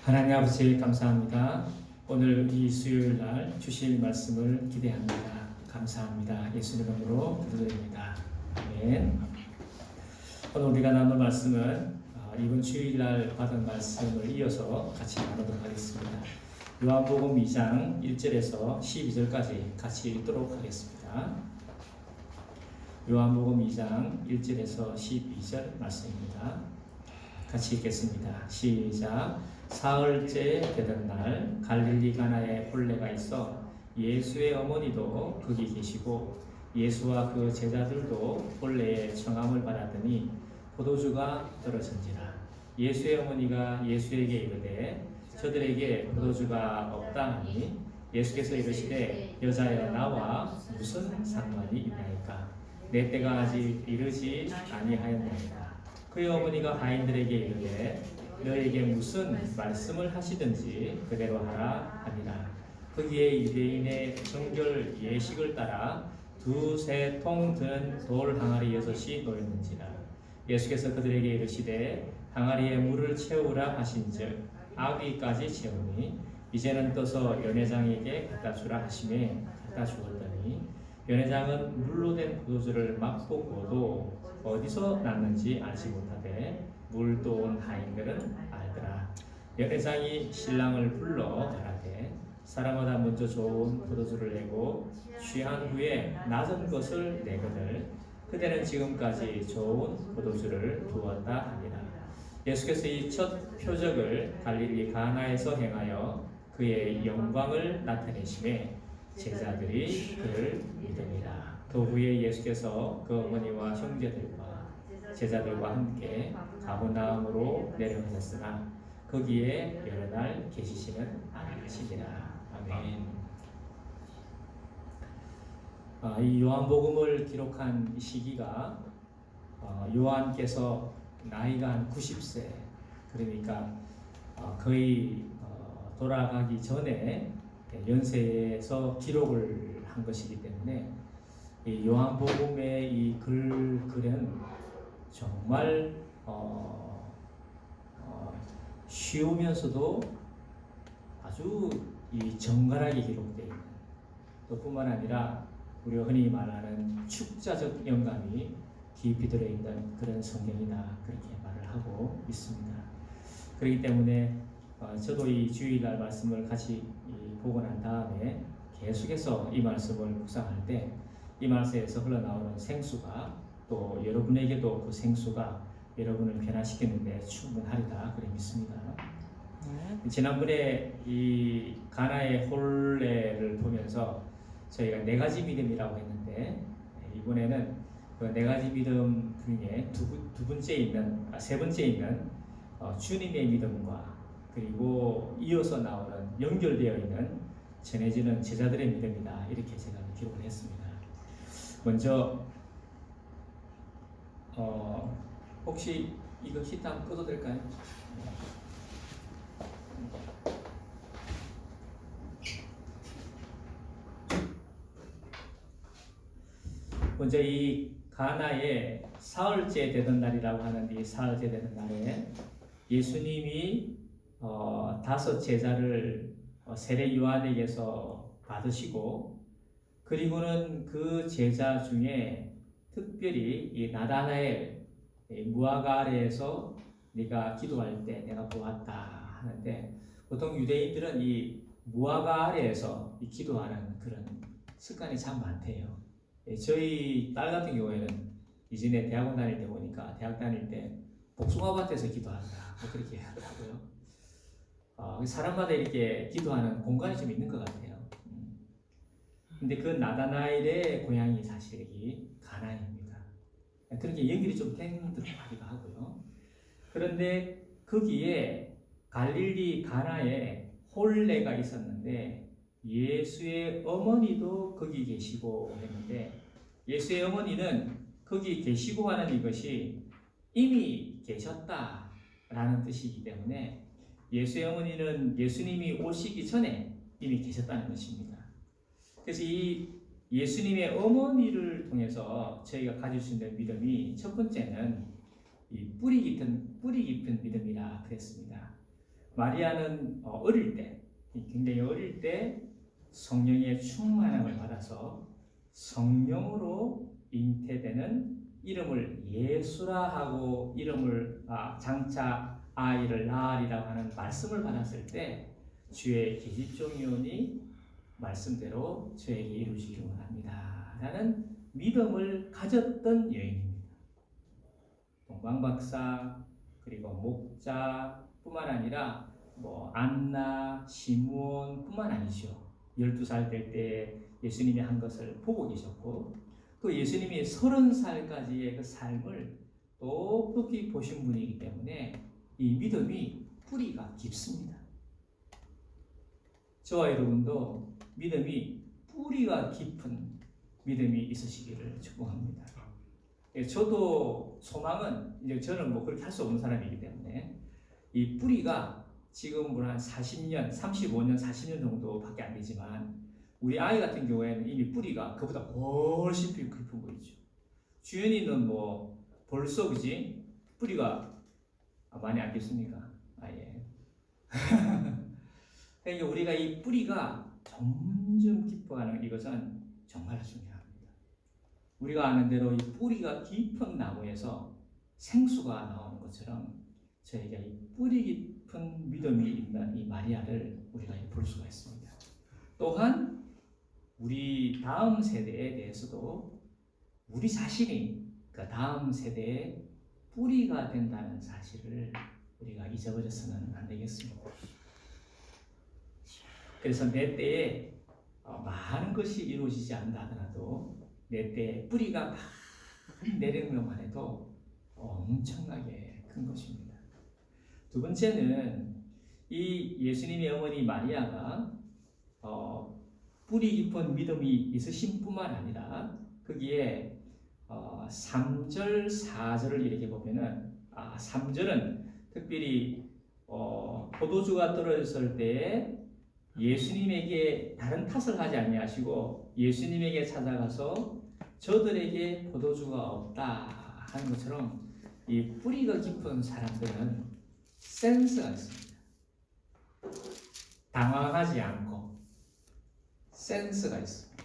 하나님 아버지 감사합니다. 오늘 이 수요일 날 주실 말씀을 기대합니다. 감사합니다. 예수님 이름으로 기도드립니다. 아멘. 오늘 우리가 나눌 말씀은 이번 주일 날 받은 말씀을 이어서 같이 나누도록 하겠습니다. 요한복음 2장 1절에서 12절까지 같이 읽도록 하겠습니다. 요한복음 2장 1절에서 12절 말씀입니다. 같이 읽겠습니다. 시작. 사흘째 되던 날 갈릴리 가나에 혼례가 있어 예수의 어머니도 거기 계시고 예수와 그 제자들도 혼례의 청함을 받았더니 포도주가 떨어진지라. 예수의 어머니가 예수에게 이르되 저들에게 포도주가 없다 하니 예수께서 이르시되 여자여 나와 무슨 상관이 있나이까? 내 때가 아직 이르지 아니하였나이다. 그의 어머니가 하인들에게 이르되 너에게 무슨 말씀을 하시든지 그대로 하라 하니라. 거기에 유대인의 정결 예식을 따라 두세 통 든 돌 항아리 6이 놓였는지라. 예수께서 그들에게 이르시되 항아리에 물을 채우라 하신즉 아귀까지 채우니 이제는 떠서 연회장에게 갖다 주라 하시매 갖다 주었더니 연회장은 물로 된 포도주를 맛보고도 어디서 났는지 알지 못하되 물도 온 하인들은 알더라. 연회장이 신랑을 불러 가라되 사람마다 먼저 좋은 포도주를 내고 취한 후에 낮은 것을 내거늘 그대는 지금까지 좋은 포도주를 두었다 하니라. 예수께서 이 첫 표적을 갈릴리 가나에서 행하여 그의 영광을 나타내심에 제자들이 그를 믿으니라. 그 후에 예수께서 그 어머니와 형제들과 제자들과 함께 가버나움으로 내려가셨으나 거기에 여러 날 계시지는 않으시니라. 아멘. 이 요한복음을 기록한 시기가 요한께서 나이가 한 90세, 그러니까 거의 돌아가기 전에 연세에서 기록을 한 것이기 때문에 이 요한복음의 이 글은 정말 쉬우면서도 아주 이 정갈하게 기록되어 있는, 또 뿐만 아니라 우리가 흔히 말하는 축자적 영감이 깊이 들어있는 그런 성경이다, 그렇게 말을 하고 있습니다. 그렇기 때문에 저도 이 주일날 말씀을 같이 보고 난 다음에 계속해서 이 말씀을 묵상할 때 이 말씀에서 흘러나오는 생수가 또 여러분에게도 그 생수가 여러분을 변화시키는데 충분하리다 그래 믿습니다. 지난번에 이 가나의 혼례를 보면서 저희가 4가지 믿음이라고 했는데 이번에는 그 4가지 믿음 중에 세 번째 있는 주님의 믿음과 그리고 이어서 나오는 연결되어 있는 전해지는 제자들의 믿음이다, 이렇게 제가 기록을 했습니다. 먼저 혹시 이거 히트 한번 꺼도 될까요? 먼저 이 가나에 사흘째 되던 날이라고 하는데, 이 사흘째 되던 날에 예수님이 5 제자를 세례 요한에게서 받으시고, 그리고는 그 제자 중에 특별히 이 나다나엘 무화과 아래에서 네가 기도할 때 내가 보았다 하는데, 보통 유대인들은 이 무화과 아래에서 이 기도하는 그런 습관이 참 많대요. 저희 딸 같은 경우에는 이전에 대학원 다닐 때 보니까 대학 다닐 때 복숭아밭에서 기도한다, 뭐 그렇게 하더라고요. 사람마다 이렇게 기도하는 공간이 좀 있는 것 같아요. 근데 그 나다나엘의 고향이 사실 여기 가나입니다. 그렇게 연결이 좀 된 듯 하기도 하고요. 그런데 거기에 갈릴리 가나에 혼례가 있었는데 예수의 어머니도 거기 계시고 했는데, 예수의 어머니는 거기 계시고 하는 이것이 이미 계셨다라는 뜻이기 때문에 예수의 어머니는 예수님이 오시기 전에 이미 계셨다는 것입니다. 그래서 이 예수님의 어머니를 통해서 저희가 가질 수 있는 믿음이, 첫 번째는 이 뿌리 깊은 믿음이라 그랬습니다. 마리아는 어릴 때, 굉장히 어릴 때 성령의 충만함을 받아서 성령으로 잉태되는 이름을 예수라 하고 이름을 장차 아이를 낳으리라고 하는 말씀을 받았을 때 주의 계집종이오니 말씀대로 저에게 이루시기 원합니다 라는 믿음을 가졌던 여인입니다. 동방박사 그리고 목자 뿐만 아니라 안나, 시므온 뿐만 아니죠. 12살 될 때 예수님이 한 것을 보고 계셨고 또 예수님이 30살까지의 그 삶을 똑똑히 보신 분이기 때문에 이 믿음이 뿌리가 깊습니다. 저와 여러분도 믿음이 뿌리가 깊은 믿음이 있으시기를 축복합니다. 저도 소망은 이제 저는 그렇게 할 수 없는 사람이기 때문에 이 뿌리가 지금 한 40년, 35년, 40년 정도밖에 안 되지만 우리 아이 같은 경우에는 이미 뿌리가 그보다 훨씬 깊은 거 있죠. 주연이는 벌써 그지 뿌리가 많이 안 깊습니까? 예. 그러니까 우리가 이 뿌리가 점점 깊어가는 이것은 정말 중요합니다. 우리가 아는 대로 이 뿌리가 깊은 나무에서 생수가 나오는 것처럼 저희가 이 뿌리 깊은 믿음이 있는 이 마리아를 우리가 볼 수가 있습니다. 또한 우리 다음 세대에 대해서도 우리 자신이 그 다음 세대의 뿌리가 된다는 사실을 우리가 잊어버려서는 안 되겠습니다. 그래서 내 때에 많은 것이 이루어지지 않는다 하더라도 내 때에 뿌리가 많이 내리는 것만 해도 엄청나게 큰 것입니다. 두 번째는 이 예수님의 어머니 마리아가 뿌리 깊은 믿음이 있으신 뿐만 아니라 거기에 3절, 4절을 이렇게 보면은 3절은 특별히 포도주가 떨어졌을 때에 예수님에게 다른 탓을 하지 아니하시고 예수님에게 찾아가서 저들에게 포도주가 없다 하는 것처럼 이 뿌리가 깊은 사람들은 센스가 있습니다. 당황하지 않고 센스가 있습니다.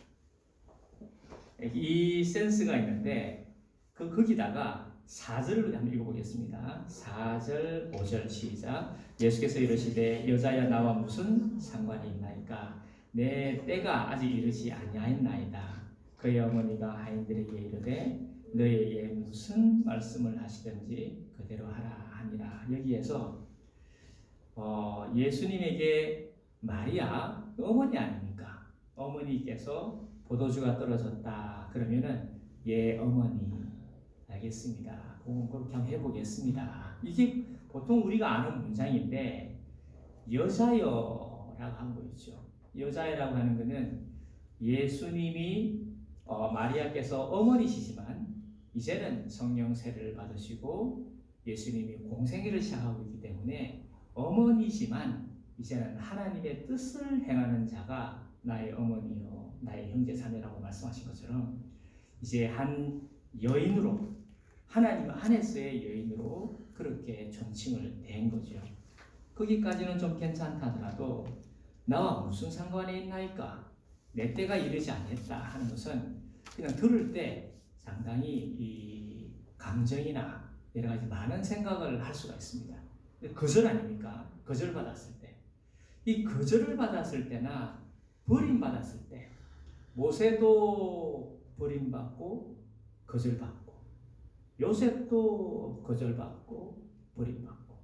이 센스가 있는데 거기다가 4절을 한번 읽어보겠습니다. 4절, 5절 시작. 예수께서 이르시되 여자야 나와 무슨 상관이 있나이까? 내 때가 아직 이르지 아니하였나이다. 그의 어머니가 하인들에게 이르되 너에게 무슨 말씀을 하시든지 그대로 하라 하니라. 여기에서 예수님에게 마리아 어머니 아닙니까? 어머니께서 포도주가 떨어졌다 그러면은 예 어머니 알겠습니다. 그렇게 한번 해보겠습니다. 이게 보통 우리가 아는 문장인데 여자여라고 한 거 있죠. 여자여라고 하는 것은 예수님이 마리아께서 어머니시지만 이제는 성령 세례를 받으시고 예수님이 공생애를 시작하고 있기 때문에 어머니지만 이제는 하나님의 뜻을 행하는 자가 나의 어머니요 나의 형제 자매라고 말씀하신 것처럼 이제 한 여인으로 하나님 안에서의 여인으로 그렇게 존칭을 댄 거죠. 거기까지는 좀 괜찮다 하더라도 나와 무슨 상관이 있나이까? 내 때가 이르지 않았다 하는 것은 그냥 들을 때 상당히 이 감정이나 여러 가지 많은 생각을 할 수가 있습니다. 거절 아닙니까? 거절받았을 때. 이 거절을 받았을 때나 버림받았을 때 모세도 버림받고 거절받고 요셉도 거절받고 버림받고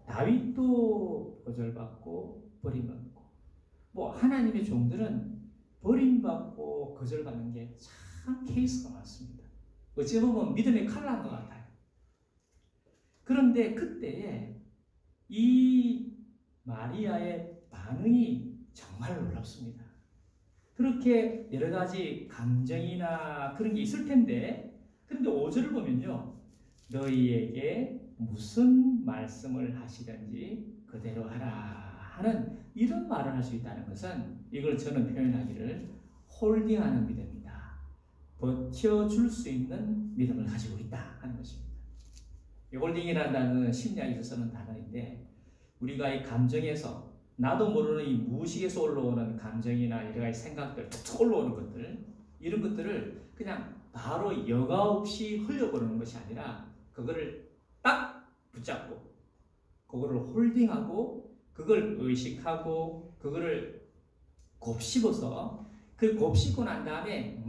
다윗도 거절받고 버림받고 하나님의 종들은 버림받고 거절받는 게 참 케이스가 많습니다. 어찌 보면 믿음의 칼날인 것 같아요. 그런데 그때에 이 마리아의 반응이 정말 놀랍습니다. 그렇게 여러 가지 감정이나 그런 게 있을 텐데 그런데 5절을 보면요. 너희에게 무슨 말씀을 하시든지 그대로 하라 하는 이런 말을 할 수 있다는 것은 이걸 저는 표현하기를 홀딩하는 믿음이다. 버텨줄 수 있는 믿음을 가지고 있다 하는 것입니다. 이 홀딩이라는 단어는 심리학에서 쓰는 단어인데 우리가 이 감정에서 나도 모르는 이 무의식에서 올라오는 감정이나 여러 가지 생각들, 툭 올라오는 것들, 이런 것들을 그냥 바로 여과 없이 흘려버리는 것이 아니라 그거를 딱 붙잡고 그거를 홀딩하고 그걸 의식하고 그거를 곱씹어서 그 곱씹고 난 다음에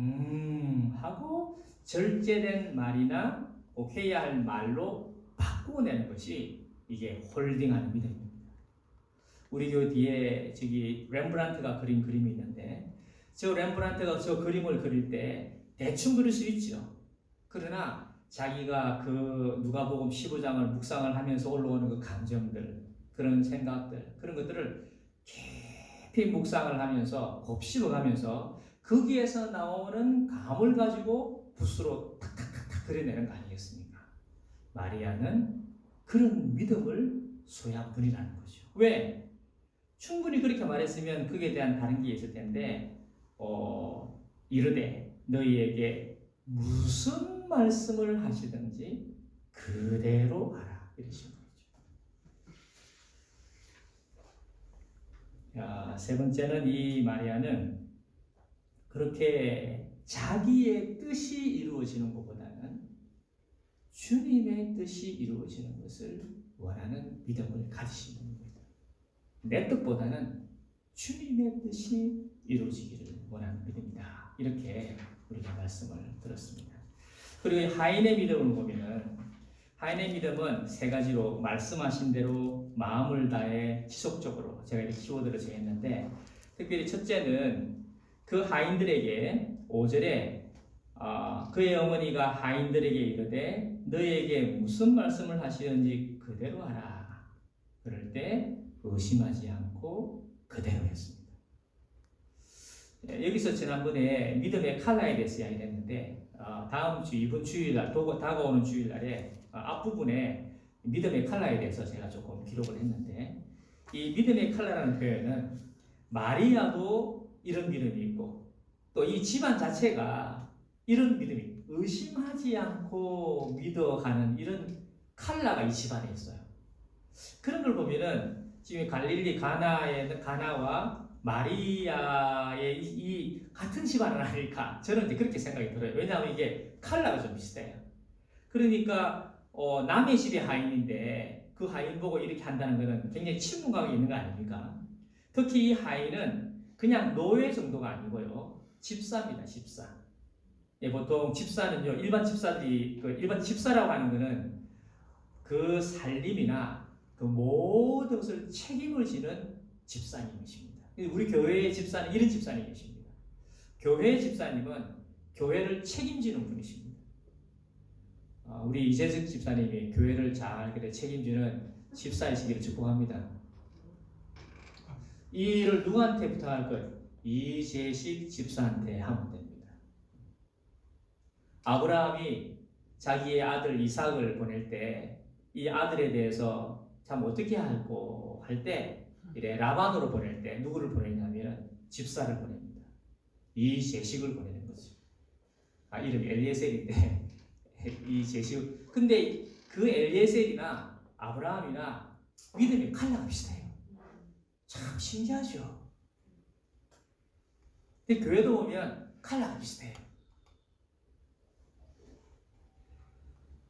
하고 절제된 말이나 꼭 해야 할 말로 바꾸어내는 것이 이게 홀딩하는 믿음입니다. 우리 교 뒤에 저기 렘브란트가 그린 그림이 있는데 저 렘브란트가 저 그림을 그릴 때 대충 그릴 수 있죠. 그러나 자기가 그 누가복음 15장을 묵상을 하면서 올라오는 그 감정들, 그런 생각들, 그런 것들을 깊이 묵상을 하면서 곱씹어가면서 거기에서 나오는 감을 가지고 붓으로 탁탁탁탁 그려내는 거 아니겠습니까? 마리아는 그런 믿음을 소유한 분이라는 거죠. 왜? 충분히 그렇게 말했으면 그에 대한 다른 게 있을 텐데 이르되 너희에게 무슨 말씀을 하시든지 그대로 하라 이러신 거죠. 세 번째는 이 마리아는 그렇게 자기의 뜻이 이루어지는 것보다는 주님의 뜻이 이루어지는 것을 원하는 믿음을 가지신 겁니다. 내 뜻보다는 주님의 뜻이 이루어지기를 원하는 믿음이다. 이렇게 우리가 말씀을 들었습니다. 그리고 하인의 믿음을 보면은 하인의 믿음은 세 가지로 말씀하신 대로 마음을 다해 지속적으로 제가 이렇게 키워드를 정했는데 특별히 첫째는 그 하인들에게 5절에 그의 어머니가 하인들에게 이르되 너희에게 무슨 말씀을 하시는지 그대로 하라. 그럴 때 의심하지 않고 그대로 했습니다. 여기서 지난번에 믿음의 칼라에 대해서 이야기를 했는데 다음 주 이번 주일날 다가오는 주일날에 앞부분에 믿음의 칼라에 대해서 제가 조금 기록을 했는데 이 믿음의 칼라라는 표현은 마리아도 이런 믿음이 있고 또 이 집안 자체가 이런 믿음이 의심하지 않고 믿어가는 이런 칼라가 이 집안에 있어요. 그런 걸 보면은 지금 갈릴리 가나와 마리아의 이 같은 집안은 아닐까 저는 이제 그렇게 생각이 들어요. 왜냐하면 이게 칼라가 좀 비슷해요. 그러니까 남의 집의 하인인데 그 하인 보고 이렇게 한다는 것은 굉장히 친근감이 있는 거 아닙니까? 특히 이 하인은 그냥 노예 정도가 아니고요. 집사입니다. 집사. 예, 보통 집사는요. 일반 집사라고 하는 것은 그 살림이나 그 모든 것을 책임을 지는 집사님이십니다. 우리 교회의 집사는 이런 집사님이십니다. 교회의 집사님은 교회를 책임지는 분이십니다. 우리 이재석 집사님이 교회를 잘 책임지는 집사이시기를 축복합니다. 이 일을 누구한테 부탁할 것? 이재식 집사한테 하면 됩니다. 아브라함이 자기의 아들 이삭을 보낼 때 이 아들에 대해서 참 어떻게 할고 할 때 이래 라반으로 보낼 때 누구를 보내냐면 집사를 보냅니다. 이재식을 보내는 거죠. 이름이 엘리에셀인데 이재식. 근데 그 엘리에셀이나 아브라함이나 믿음의 칼라가 비슷해요. 참 신기하죠. 근데 교회도 보면 칼라가 비슷해요.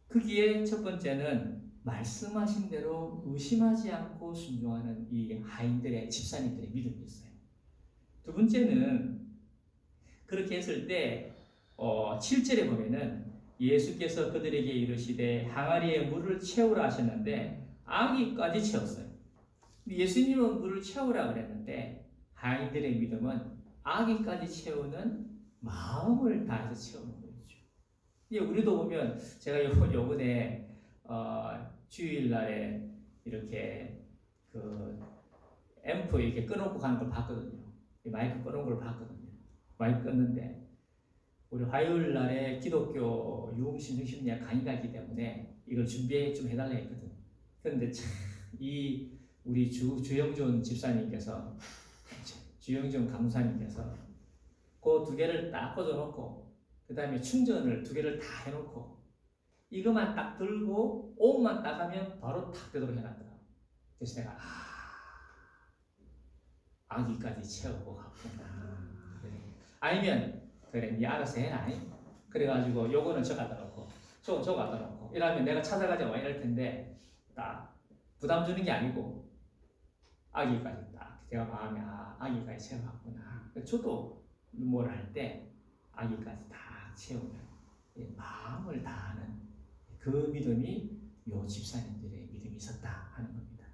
거기에 첫 번째는 말씀하신 대로 의심하지 않고 순종하는 이 하인들의 집사님들의 믿음이 있어요. 두 번째는 그렇게 했을 때 7절에 보면은 예수께서 그들에게 이르시되 항아리에 물을 채우라 하셨는데 아기까지 채웠어요. 예수님은 물을 채우라 그랬는데 하인들의 믿음은 아기까지 채우는 마음을 다해서 채우는 거죠. 우리도 보면 제가 요번에 주일날에 이렇게 그 앰프 이렇게 꺼놓고 가는 걸 봤거든요. 마이크 꺼놓은 걸 봤거든요. 마이크 껐는데 우리 화요일날에 기독교 유흥신중심리학 강의가 있기 때문에 이걸 준비해 좀 해달라 했거든. 그런데 참 우리 주영준 집사님께서 주영준 강사님께서 그 두 개를 딱 꽂아놓고 그 다음에 충전을 두 개를 다 해놓고 이것만 딱 들고 온만 딱 하면 바로 탁 되도록 해놨더라. 그래서 내가 아기까지 채우고 갔구나. 아니면 그래 니 알아서 해라. 그래가지고 요거는 저 갖다 놓고 저 갖다 놓고 이러면 내가 찾아가자 와 이럴 텐데 딱 부담 주는 게 아니고 아기까지 딱 제가 마음에 아기까지 채워갔구나. 저도 뭘 할 때 아기까지 다 채우면 마음을 다하는 그 믿음이 요 집사님들의 믿음이 있었다 하는 겁니다.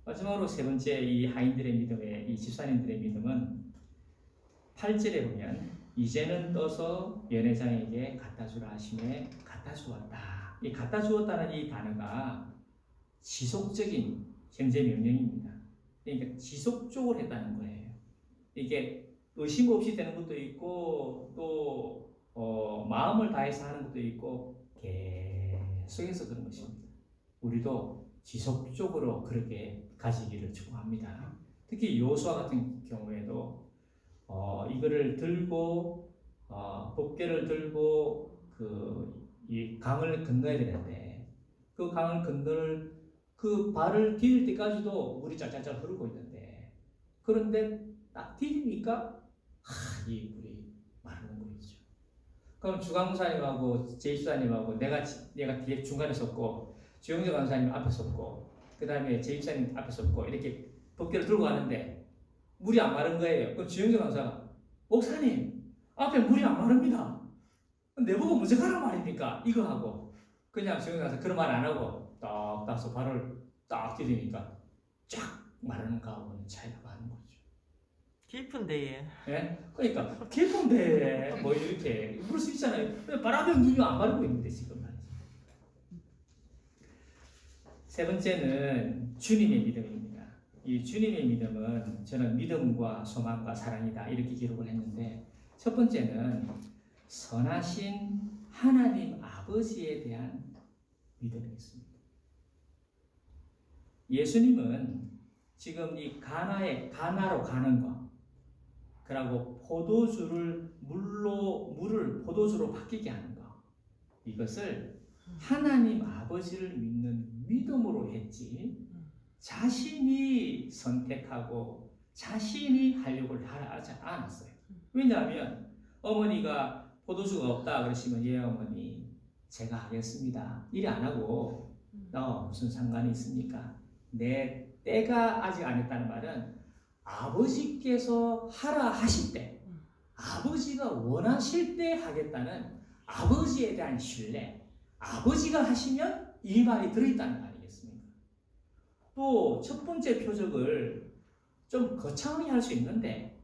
마지막으로 세 번째 이 하인들의 믿음의 이 집사님들의 믿음은 8절에 보면 이제는 떠서 연회장에게 갖다 주라 하심에 갖다 주었다. 이 갖다 주었다는 이 단어가 지속적인 현재 명령입니다. 그러니까 지속적으로 했다는 거예요. 이게 의심 없이 되는 것도 있고 또 마음을 다해서 하는 것도 있고 계속해서 그런 것입니다. 우리도 지속적으로 그렇게 가지기를 축복합니다. 특히 여호수아 같은 경우에도 이거를 들고 법궤를 들고 이 강을 건너야 되는데 그 강을 건널 그 발을 디딜 때까지도 물이 짤짤짤 흐르고 있는데 그런데 딱 디디니까 이 물이 마르는 거죠. 그럼 주강사님하고 제입사님하고 내가 뒤에 중간에 섰고 주영재 강사님 앞에 섰고 그 다음에 제입사님 앞에 섰고 이렇게 법궤를 들고 가는데 물이 안 마른 거예요. 그럼 주영재 강사가 목사님 앞에 물이 안 마릅니다. 내보고 먼저 가란 말입니까? 이거 하고 그냥 주영재 강사 그런 말 안 하고 딱 따서 발을 딱 디디니까 쫙 마르는 거하고는 차이가 많은 거죠. 깊은데. 예? 그러니까 깊은데 뭐 이렇게 그럴 수 있잖아요. 바람에 눈이 안 마르고 있는데 지금 말이죠. 세 번째는 주님의 믿음입니다. 이 주님의 믿음은 저는 믿음과 소망과 사랑이다 이렇게 기록을 했는데 첫 번째는 선하신 하나님 아버지에 대한 믿음이 있습니다. 예수님은 지금 이 가나로 가는 거 그리고 물을 포도주로 바뀌게 하는 거 이것을 하나님 아버지를 믿는 믿음으로 했지 자신이 선택하고 자신이 하려고 하지 않았어요. 왜냐하면 어머니가 포도주가 없다 그러시면 예 어머니 제가 하겠습니다 이래 안 하고 무슨 상관이 있습니까? 내 때가 아직 안 했다는 말은 아버지께서 하라 하실 때 아버지가 원하실 때 하겠다는 아버지에 대한 신뢰 아버지가 하시면 이 말이 들어있다는 거 아니겠습니까? 또 첫 번째 표적을 좀 거창하게 할 수 있는데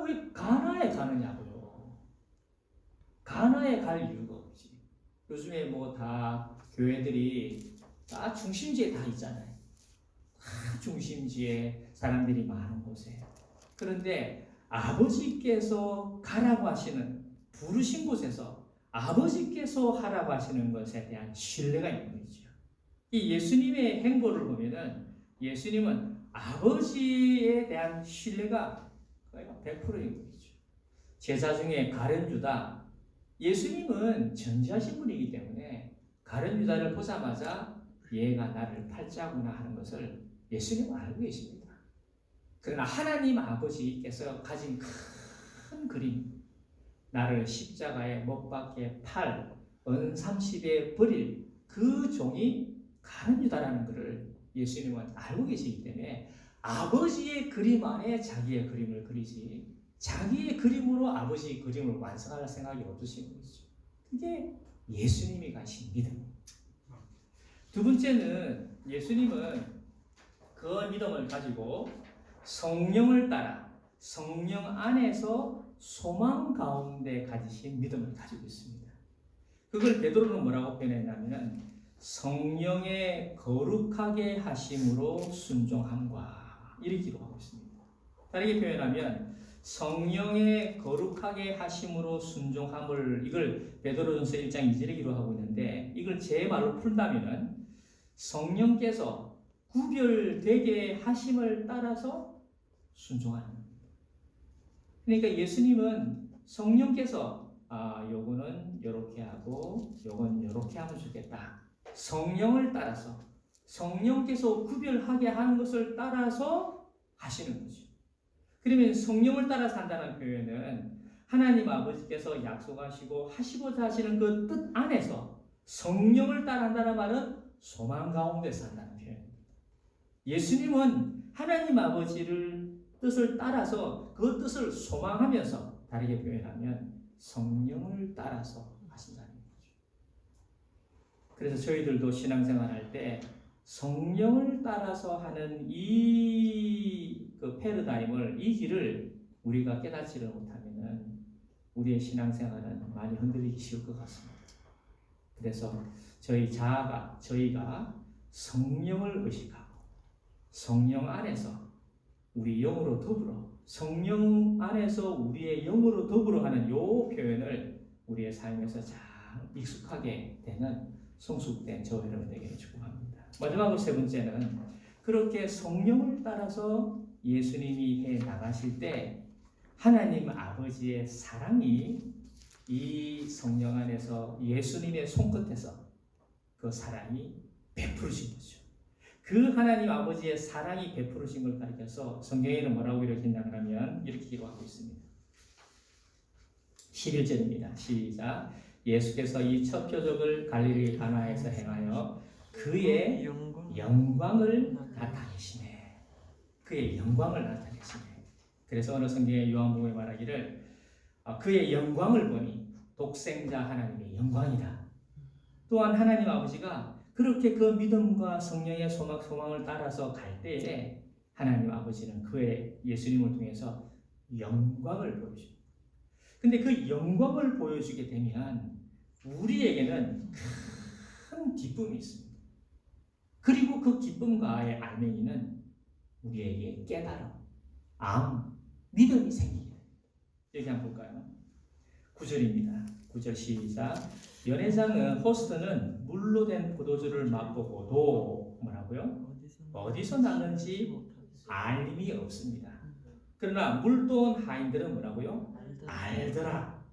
왜 가나에 가느냐고요. 가나에 갈 이유가 없지. 요즘에 뭐 다 교회들이 다 중심지에 다 있잖아요. 다 중심지에 사람들이 많은 곳에. 그런데 아버지께서 가라고 하시는 부르신 곳에서 아버지께서 하라고 하시는 것에 대한 신뢰가 있는 거죠. 이 예수님의 행보를 보면은 예수님은 아버지에 대한 신뢰가 거의 100%인 거죠. 제자 중에 가룟 유다, 예수님은 전지하신 분이기 때문에 가룟 유다를 보자마자 얘가 나를 팔자구나 하는 것을 예수님은 알고 계십니다. 그러나 하나님 아버지께서 가진 큰 그림, 나를 십자가에 못 박게 팔, 은 30에 버릴 그 종이 가룟 유다라는 것을 예수님은 알고 계시기 때문에 아버지의 그림 안에 자기의 그림을 그리지 자기의 그림으로 아버지의 그림을 완성할 생각이 없으신 거죠. 그게 예수님이 가신 믿음. 두 번째는 예수님은 그 믿음을 가지고 성령을 따라 성령 안에서 소망 가운데 가지신 믿음을 가지고 있습니다. 그걸 베드로는 뭐라고 표현했냐면 성령의 거룩하게 하심으로 순종함과 이렇게 기록하고 있습니다. 다르게 표현하면 성령의 거룩하게 하심으로 순종함을 이걸 베드로전서 1장 2절에 기록하고 있는데 이걸 제 말로 풀다면은 성령께서 구별되게 하심을 따라서 순종하는 겁니다. 그러니까 예수님은 성령께서 요거는 요렇게 하고 요건 요렇게 하면 좋겠다. 성령을 따라서 성령께서 구별하게 하는 것을 따라서 하시는 거죠. 그러면 성령을 따라 산다는 표현은 하나님 아버지께서 약속하시고 하시고자 하시는 그 뜻 안에서 성령을 따라 한다는 말은 소망 가운데 산다는 표현입니다. 예수님은 하나님 아버지를 뜻을 따라서 그 뜻을 소망하면서 다르게 표현하면 성령을 따라서 하신다는 거죠. 그래서 저희들도 신앙생활 할 때 성령을 따라서 하는 그 패러다임을, 이 길을 우리가 깨닫지를 못하면은 우리의 신앙생활은 많이 흔들리기 쉬울 것 같습니다. 그래서 저희가 성령을 의식하고 성령 안에서 우리 영으로 더불어, 성령 안에서 우리의 영으로 더불어 하는 이 표현을 우리의 삶에서 잘 익숙하게 되는 성숙된 저와 여러분 되기를 축복합니다. 마지막으로 세 번째는 그렇게 성령을 따라서 예수님이 해 나가실 때 하나님 아버지의 사랑이 이 성령 안에서 예수님의 손끝에서 그 사랑이 베풀어진 거죠. 그 하나님 아버지의 사랑이 베풀어진 걸 가리켜서 성경에는 뭐라고 기록했냐고 하면 이렇게 기록하고 있습니다. 11절입니다. 시작. 예수께서 이 첫 표적을 갈릴리 가나에서 행하여 그의 영광을 나타내시네. 그의 영광을 나타내시네. 그래서 어느 성경의 요한복음에 말하기를 그의 영광을 보니 독생자 하나님의 영광이다. 또한 하나님 아버지가 그렇게 그 믿음과 성령의 소망을 따라서 갈 때에 하나님 아버지는 그의 예수님을 통해서 영광을 보여줍니다. 근데 그 영광을 보여주게 되면 우리에게는 큰 기쁨이 있습니다. 그리고 그 기쁨과의 알맹이는 우리에게 깨달음, 믿음이 생기게 됩니다. 여기 한번 볼까요? 9절입니다. 9절 시작. 연회장은 호스트는 물로 된 포도주를 맛보고도 뭐라고요? 어디서 났는지 알림이 없습니다. 그러나 물도 온 하인들은 뭐라고요? 알더라.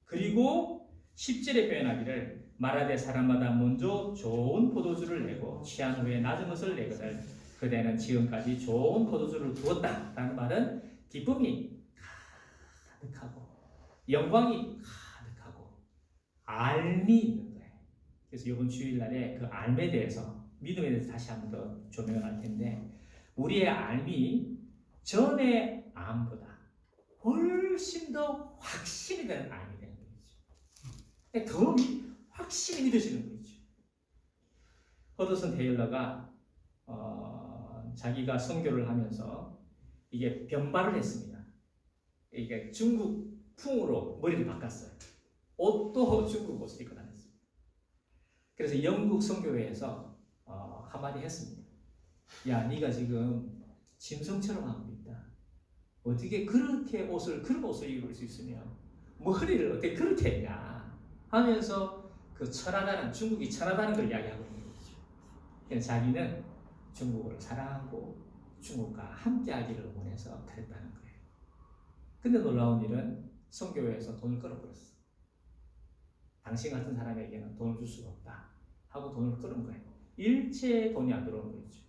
그리고 10절에 표현하기를 말하되 사람마다 먼저 좋은 포도주를 내고 취한 후에 낮은 것을 내거늘 그대는 지금까지 좋은 포도주를 부었다. 라는 말은 기쁨이 가득하고 영광이 가득하고 알미 있는 거예요. 그래서 이번 주일날에 그 알미에 대해서, 믿음에 대해서 다시 한번 더 조명을 할 텐데, 우리의 알미 전의 암보다 훨씬 더 확신이 되는 암이 되는 거죠. 더 확신이 믿어지는 거죠. 허드슨 테일러가 자기가 선교를 하면서 이게 변발을 했습니다. 이게 중국 풍으로 머리를 바꿨어요. 옷도 중국 옷을 입고 다녔습니다. 그래서 영국 선교회에서 한마디 했습니다. 야, 네가 지금 짐승처럼 하고 있다. 어떻게 그런 옷을 입을 수 있으며 머리를 어떻게 그렇게 했냐 하면서 그 천하다는, 중국이 천하다는 걸 이야기하고 있는 거죠. 그래서 자기는 중국을 사랑하고 중국과 함께하기를 원해서 그랬다는 거예요. 근데 놀라운 일은 선교회에서 돈을 끌어버렸어. 당신 같은 사람에게는 돈을 줄 수가 없다 하고 돈을 끌은 거예요. 일체 돈이 안 들어오는 거죠.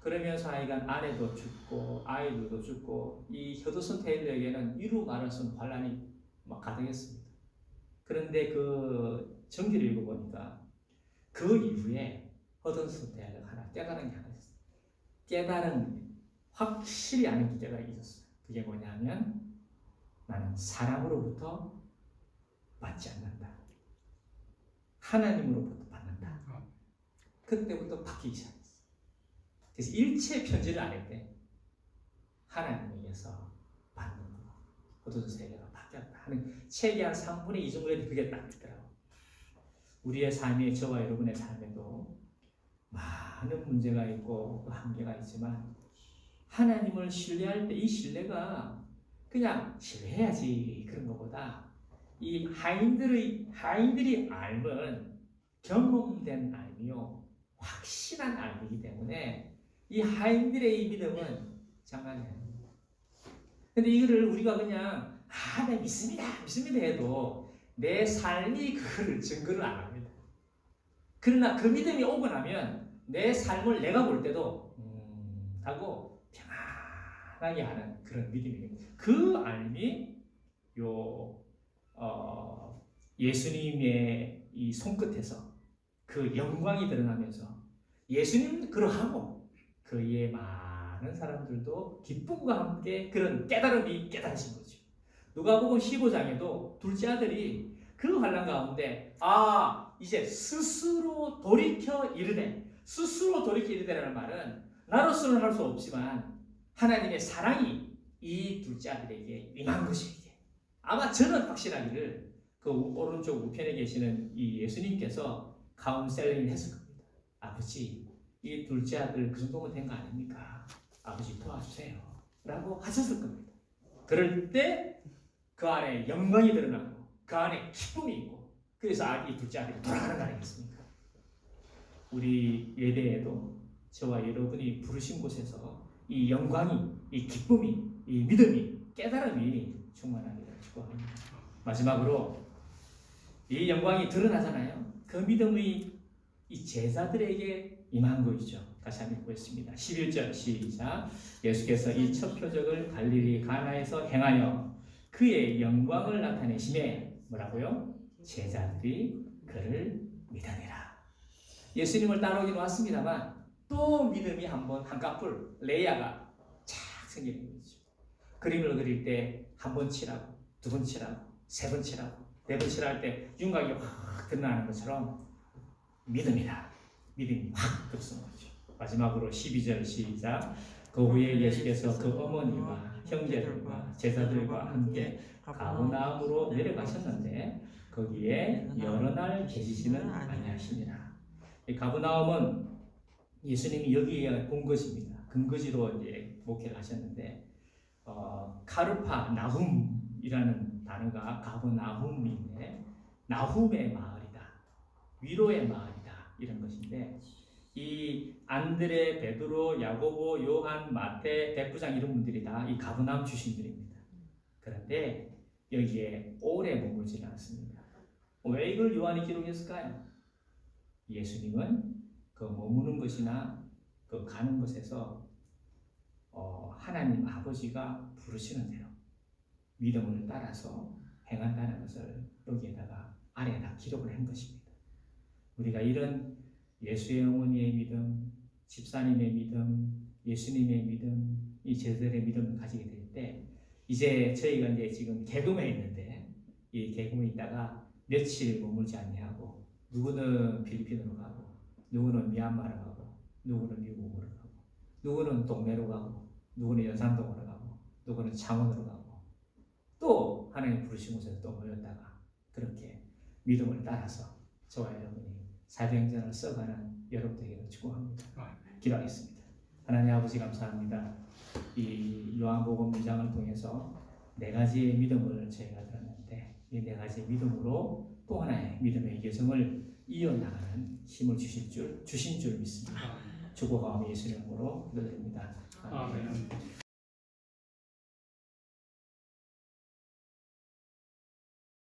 그러면서 하여간 아내도 죽고 아이들도 죽고 이 허드슨 테일러에게는 이루 말할 수 없는 환란이 막 가득했습니다. 그런데 그 전기를 읽어보니까 그 이후에 허드슨 테일러가 하나 깨달은 게 하나 있었어요. 확실히 아는 깨달음이 있었어요. 그게 뭐냐면 나는 사람으로부터 받지 않는다. 하나님으로부터 받는다. 그때부터 바뀌기 시작했어요. 그래서 일체 편지를 안 할 때 하나님에게서 받는 거. 허드슨 세계가 바뀌었다 하는 책이 한 3분의 2 정도에 그게 딱 있더라고요. 우리의 삶에, 저와 여러분의 삶에도 많은 문제가 있고 또 한계가 있지만 하나님을 신뢰할 때 이 신뢰가 그냥 신뢰해야지 그런 것보다 이 하인들이 알면 경험된 알미요 확신한 알미이기 때문에 이 하인들의 이 믿음은 장난이 아니에요. 근데 이거를 우리가 그냥 네 믿습니다 해도 내 삶이 그거를 증거를 안 합니다. 그러나 그 믿음이 오고 나면 내 삶을 내가 볼 때도 하고 편안하게 하는 그런 믿음입니다. 그 안이 예수님의 이 손끝에서 그 영광이 드러나면서 예수님 그러하고 그의 많은 사람들도 기쁨과 함께 그런 깨달음이 깨달으신 거죠. 누가복음 15장에도 둘째 아들이 그 환난 가운데 이제 스스로 돌이켜 이르되라는 말은 나로서는 할 수 없지만 하나님의 사랑이 이 둘째 아들에게 임한 것이기에 아마 저는 확신하기를 그 오른쪽 우편에 계시는 이 예수님께서 카운셀링을 했을 겁니다. 아버지, 이 둘째 아들 그 정도면 된 거 아닙니까? 아버지 도와주세요 라고 하셨을 겁니다. 그럴 때 그 안에 영광이 드러나고 그 안에 기쁨이 있고 그래서 이 둘째 아들이 돌아가는 거 아니겠습니까? 우리 예배에도 저와 여러분이 부르신 곳에서 이 영광이, 이 기쁨이, 이 믿음이, 깨달음이 충만하기를 축복합니다. 마지막으로 이 영광이 드러나잖아요. 그 믿음이 이 제자들에게 임한 것이죠. 다시 한번 보겠습니다. 11절 시작. 예수께서 이 첫 표적을 갈릴리 가나에서 행하여 그의 영광을 나타내심에 뭐라고요? 제자들이 그를 믿으니라. 예수님을 따라오기는 왔습니다만 또 믿음이 한꺼풀 레이아가 착 생기는 거죠. 그림을 그릴 때 한 번 칠하고 두 번 칠하고 세 번 칠하고 네 번 칠할 때 윤곽이 확 드러나는 것처럼 믿음이 확 듭서는 거죠. 마지막으로 12절 시작. 그 후에 예수께서 그 어머니와 형제들과 제자들과 함께 가버나움으로 내려가셨는데 거기에 여러 날 계시지는 아니하시니라. 이 가버나움은 예수님이 여기에 본 것입니다. 근거지로 이제 목회를 하셨는데 카르파 나훔이라는 단어가 가버나움인데 나훔의 마을이다, 위로의 마을이다 이런 것인데 이 안드레, 베드로, 야고보, 요한, 마태, 백부장 이런 분들이 다 이 가버나움 출신들입니다. 그런데 여기에 오래 머물지 않았습니다. 왜 이걸 요한이 기록했을까요? 예수님은 그 머무는 것이나 그 가는 것에서 하나님 아버지가 부르시는 대로 믿음을 따라서 행한다는 것을 여기에다가 아래에다 기록을 한 것입니다. 우리가 이런 예수의 어머니의 믿음, 집사님의 믿음, 예수님의 믿음, 이 제자들의 믿음을 가지게 될 때 이제 저희가 이제 지금 개금에 있는데 이 개금에 있다가 며칠 머물지 아니하고 누구는 필리핀으로 가고 누구는 미얀마로 가고 누구는 미국으로 가고 누구는 동네로 가고 누구는 연산동으로 가고 누구는 창원으로 가고 또 하나님 부르신 곳에서 또 모였다가 그렇게 믿음을 따라서 저와 여러분이 사도행전을 써가는 여러분 되기를 축복합니다. 기도하겠습니다. 하나님 아버지 감사합니다. 이 요한복음 2장을 통해서 네 가지의 믿음을 저희가 들었는데 이 네 가지의 믿음으로 또 하나의 믿음의 여정을 이어나가는 힘을 주신 줄 믿습니다. 축복하오며 예수님으로 기도드립니다. 아멘.